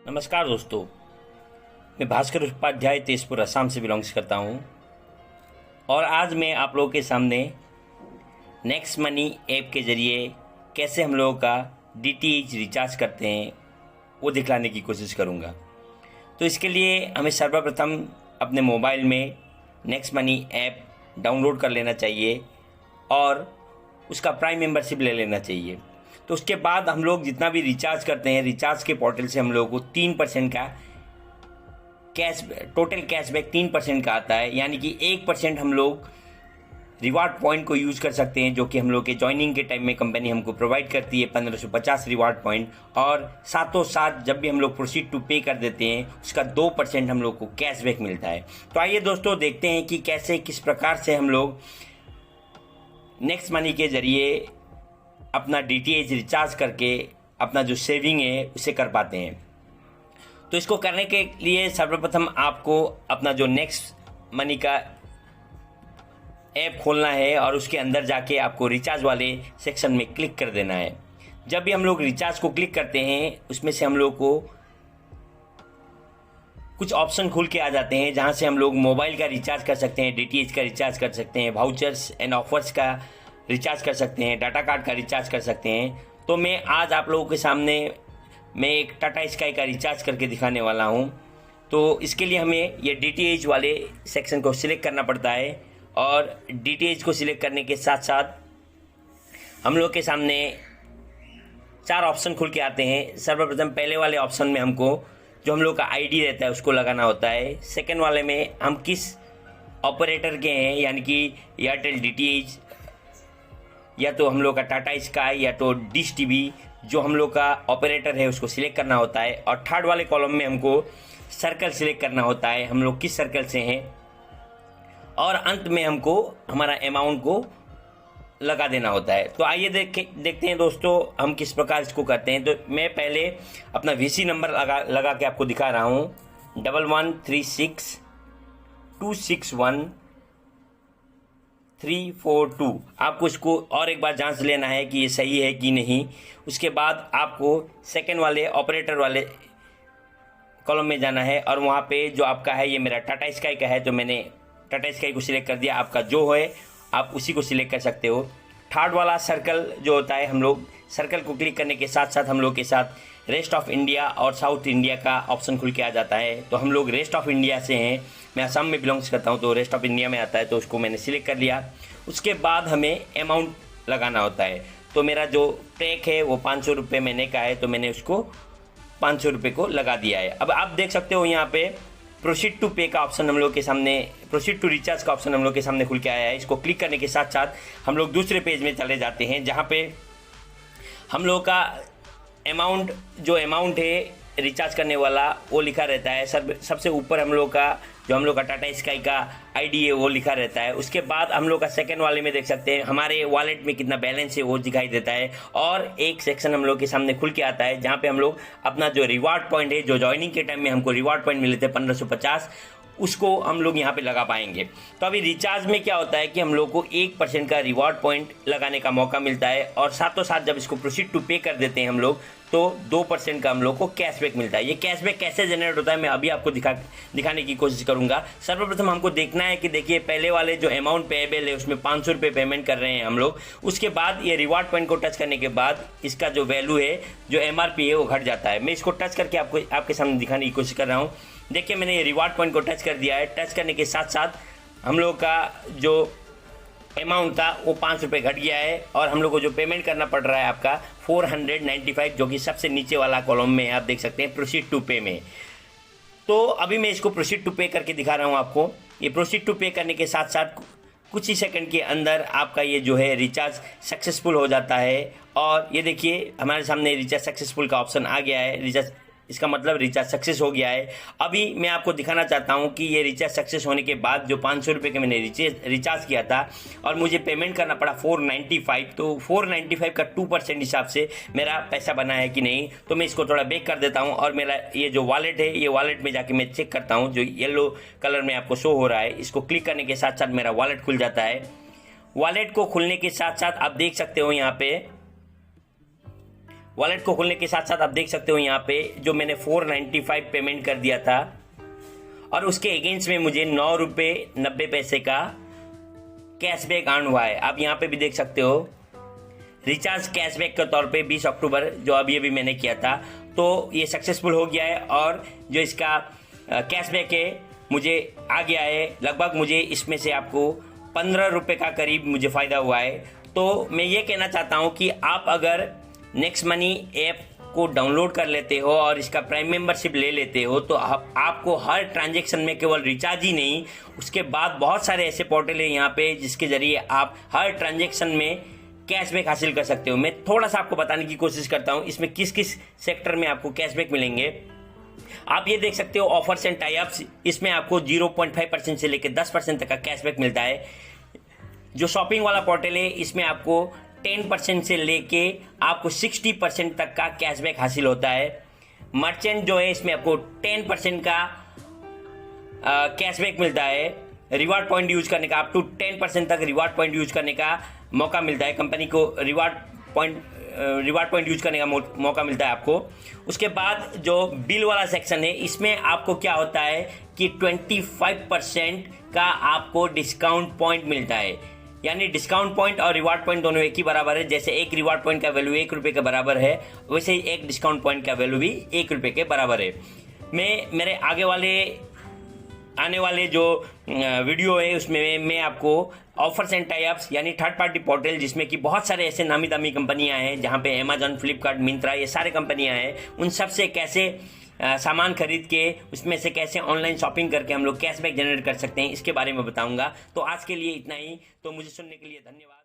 नमस्कार दोस्तों, मैं भास्कर उपाध्याय तेजपुर असम से बिलोंग्स करता हूं और आज मैं आप लोगों के सामने नेक्स्ट मनी ऐप के ज़रिए कैसे हम लोगों का डीटीएच रिचार्ज करते हैं वो दिखलाने की कोशिश करूंगा। तो इसके लिए हमें सर्वप्रथम अपने मोबाइल में नेक्स्ट मनी ऐप डाउनलोड कर लेना चाहिए और उसका प्राइम मेंबरशिप ले लेना चाहिए। तो उसके बाद हम लोग जितना भी रिचार्ज करते हैं, रिचार्ज के पोर्टल से हम लोगों को 3% का टोटल कैशबैक 3% का आता है, यानी कि 1% हम लोग रिवार्ड पॉइंट को यूज़ कर सकते हैं, जो कि हम लोग के ज्वाइनिंग के टाइम में कंपनी हमको प्रोवाइड करती है 1550 रिवार्ड पॉइंट। और साथों साथ जब भी हम लोग प्रोसीड टू पे कर देते हैं उसका 2% हम लोग को कैशबैक मिलता है। तो आइए दोस्तों देखते हैं कि कैसे किस प्रकार से हम लोग नेक्स्ट मनी के ज़रिए अपना डीटीएच रिचार्ज करके अपना जो सेविंग है उसे कर पाते हैं। तो इसको करने के लिए सर्वप्रथम आपको अपना जो नेक्स्ट मनी का ऐप खोलना है और उसके अंदर जाके आपको रिचार्ज वाले सेक्शन में क्लिक कर देना है। जब भी हम लोग रिचार्ज को क्लिक करते हैं उसमें से हम लोग को कुछ ऑप्शन खुल के आ जाते हैं, जहां से हम लोग मोबाइल का रिचार्ज कर सकते हैं, डीटीएच का रिचार्ज कर सकते हैं, वाउचर्स एंड ऑफर्स का रिचार्ज कर सकते हैं, डाटा कार्ड का रिचार्ज कर सकते हैं। तो मैं आज आप लोगों के सामने मैं एक टाटा स्काई का रिचार्ज करके दिखाने वाला हूं। तो इसके लिए हमें ये डीटीएच वाले सेक्शन को सिलेक्ट करना पड़ता है और डीटीएच को सिलेक्ट करने के साथ साथ हम लोग के सामने 4 ऑप्शन खुल के आते हैं। सर्वप्रथम पहले वाले ऑप्शन में हमको जो हम लोग का आईडी रहता है उसको लगाना होता है। सेकेंड वाले में हम किस ऑपरेटर के हैं, यानी कि एयरटेल डीटीएच या तो हम लोग का टाटा स्काई या तो डिश टीवी, जो हम लोग का ऑपरेटर है उसको सिलेक्ट करना होता है। और थर्ड वाले कॉलम में हमको सर्कल सिलेक्ट करना होता है, हम लोग किस सर्कल से हैं। और अंत में हमको हमारा अमाउंट को लगा देना होता है। तो आइए देखते हैं दोस्तों हम किस प्रकार इसको करते हैं। तो मैं पहले अपना वीसी नंबर लगा के आपको दिखा रहा हूँ, 1136261342। आपको इसको और एक बार जांच लेना है कि ये सही है कि नहीं। उसके बाद आपको सेकंड वाले ऑपरेटर वाले कॉलम में जाना है और वहाँ पे जो आपका है, ये मेरा टाटा स्काई का है तो मैंने टाटा स्काई को सिलेक्ट कर दिया। आपका जो है आप उसी को सिलेक्ट कर सकते हो। थर्ड वाला सर्कल जो होता है, हम लोग सर्कल को क्लिक करने के साथ साथ हम लोग के साथ रेस्ट ऑफ इंडिया और साउथ इंडिया का ऑप्शन खुल के आ जाता है। तो हम लोग रेस्ट ऑफ इंडिया से हैं, मैं असम में बिलोंग्स करता हूं, तो रेस्ट ऑफ इंडिया में आता है, तो उसको मैंने सिलेक्ट कर लिया। उसके बाद हमें अमाउंट लगाना होता है। तो मेरा जो पैक है वो 500 रुपये महीने का है, तो मैंने उसको 500 रुपये को लगा दिया है। अब आप देख सकते हो यहाँ पे प्रोसीड टू पे का ऑप्शन हम लोग के सामने, प्रोसीड टू रिचार्ज का ऑप्शन हम लोग के सामने खुल के आया है। इसको क्लिक करने के साथ साथ हम लोग दूसरे पेज में चले जाते हैं, जहाँ पे हम लोग का अमाउंट है रिचार्ज करने वाला वो लिखा रहता है। सबसे ऊपर हम लोग का टाटा स्काई का आईडी है वो लिखा रहता है। उसके बाद हम लोग का सेकंड वाले में देख सकते हैं हमारे वॉलेट में कितना बैलेंस है वो दिखाई देता है। और एक सेक्शन हम लोग के सामने खुल के आता है, जहाँ पे हम लोग अपना जो रिवार्ड पॉइंट है, जो ज्वाइनिंग के टाइम में हमको रिवार्ड पॉइंट मिले थे 1550, उसको हम लोग यहाँ पे लगा पाएंगे। तो अभी रिचार्ज में क्या होता है कि हम लोग को 1% का रिवार्ड पॉइंट लगाने का मौका मिलता है और साथों साथ जब इसको प्रोसीड टू पे कर देते हैं हम लोग तो 2% का हम लोग को कैशबैक मिलता है। ये कैशबैक कैसे जनरेट होता है मैं अभी आपको दिखाने की कोशिश करूंगा। सर्वप्रथम हमको देखना है कि देखिए पहले वाले जो अमाउंट पेएबल है उसमें 500 रुपये पेमेंट कर रहे हैं हम लोग। उसके बाद ये रिवार्ड पॉइंट को टच करने के बाद इसका जो वैल्यू है, जो MRP है वो घट जाता है। मैं इसको टच करके आपके सामने दिखाने की कोशिश कर रहा हूँ। देखिए मैंने ये रिवार्ड पॉइंट को टच कर दिया है। टच करने के साथ साथ हम लोग का जो अमाउंट था वो 5 रुपये घट गया है और हम लोग को जो पेमेंट करना पड़ रहा है आपका 495, जो कि सबसे नीचे वाला कॉलम में आप देख सकते हैं प्रोसीड टू पे में। तो अभी मैं इसको प्रोसीड टू पे करके दिखा रहा हूँ आपको। ये प्रोसीड टू पे करने के साथ साथ कुछ ही सेकंड के अंदर आपका ये जो है रिचार्ज सक्सेसफुल हो जाता है। और ये देखिए हमारे सामने रिचार्ज सक्सेसफुल का ऑप्शन आ गया है। रिचार्ज, इसका मतलब रिचार्ज सक्सेस हो गया है। अभी मैं आपको दिखाना चाहता हूं कि ये रिचार्ज सक्सेस होने के बाद जो 500 रुपये के मैंने रिचार्ज किया था और मुझे पेमेंट करना पड़ा 495, तो 495 का 2% हिसाब से मेरा पैसा बना है कि नहीं। तो मैं इसको थोड़ा बैक कर देता हूं और मेरा ये जो वॉलेट है, ये वॉलेट में जाके मैं चेक करता हूँ, जो येलो कलर में आपको शो हो रहा है। इसको क्लिक करने के साथ साथ मेरा वॉलेट खुल जाता है। वॉलेट को खुलने के साथ साथ आप देख सकते हो यहाँ पे वॉलेट को खोलने के साथ साथ आप देख सकते हो यहाँ पे जो मैंने 495 पेमेंट कर दिया था और उसके अगेंस्ट में मुझे 9 रुपये 90 पैसे का कैशबैक अर्न हुआ है। आप यहाँ पे भी देख सकते हो रिचार्ज कैशबैक के तौर पे 20 अक्टूबर जो अभी मैंने किया था, तो ये सक्सेसफुल हो गया है और जो इसका कैशबैक है मुझे आ गया है। लगभग मुझे इसमें से आपको 15 रुपये का करीब मुझे फ़ायदा हुआ है। तो मैं ये कहना चाहता हूँ कि आप अगर नेक्स्ट मनी ऐप को डाउनलोड कर लेते हो और इसका प्राइम मेंबरशिप ले लेते हो तो आपको हर ट्रांजैक्शन में केवल रिचार्ज ही नहीं, उसके बाद बहुत सारे ऐसे पोर्टल है यहाँ पे जिसके जरिए आप हर ट्रांजैक्शन में कैशबैक हासिल कर सकते हो। मैं थोड़ा सा आपको बताने की कोशिश करता हूँ इसमें किस किस सेक्टर में आपको कैशबैक मिलेंगे। आप ये देख सकते हो ऑफर्स एंड टाई अप्स, इसमें आपको 0.5% से लेकर 10% तक का कैशबैक मिलता है। जो शॉपिंग वाला पोर्टल है इसमें आपको 10% से लेके आपको 60% तक का कैशबैक हासिल होता है। मर्चेंट जो है इसमें आपको 10% का कैशबैक मिलता है। रिवार्ड पॉइंट यूज करने का अप टू 10% तक रिवार्ड पॉइंट यूज करने का मौका मिलता है। कंपनी को रिवार्ड पॉइंट यूज करने का मौका मिलता है आपको। उसके बाद जो बिल वाला सेक्शन है इसमें आपको क्या होता है कि 25% का आपको डिस्काउंट पॉइंट मिलता है। यानी डिस्काउंट पॉइंट और रिवार्ड पॉइंट दोनों एक ही बराबर है। जैसे एक रिवार्ड पॉइंट का वैल्यू 1 रुपये के बराबर है, वैसे ही एक डिस्काउंट पॉइंट का वैल्यू भी 1 रुपये के बराबर है। मैं मेरे आने वाले जो वीडियो है उसमें मैं आपको ऑफर्स एंड टाई अप्स यानी थर्ड पार्टी पोर्टल जिसमें कि बहुत सारे ऐसे नामी दामी कंपनियां हैं जहां पे अमेजन, फ्लिपकार्ट, मिंत्रा ये सारे कंपनियां हैं, उन सब से कैसे सामान खरीद के उसमें से कैसे ऑनलाइन शॉपिंग करके हम लोग कैशबैक जनरेट कर सकते हैं इसके बारे में बताऊंगा। तो आज के लिए इतना ही। तो मुझे सुनने के लिए धन्यवाद।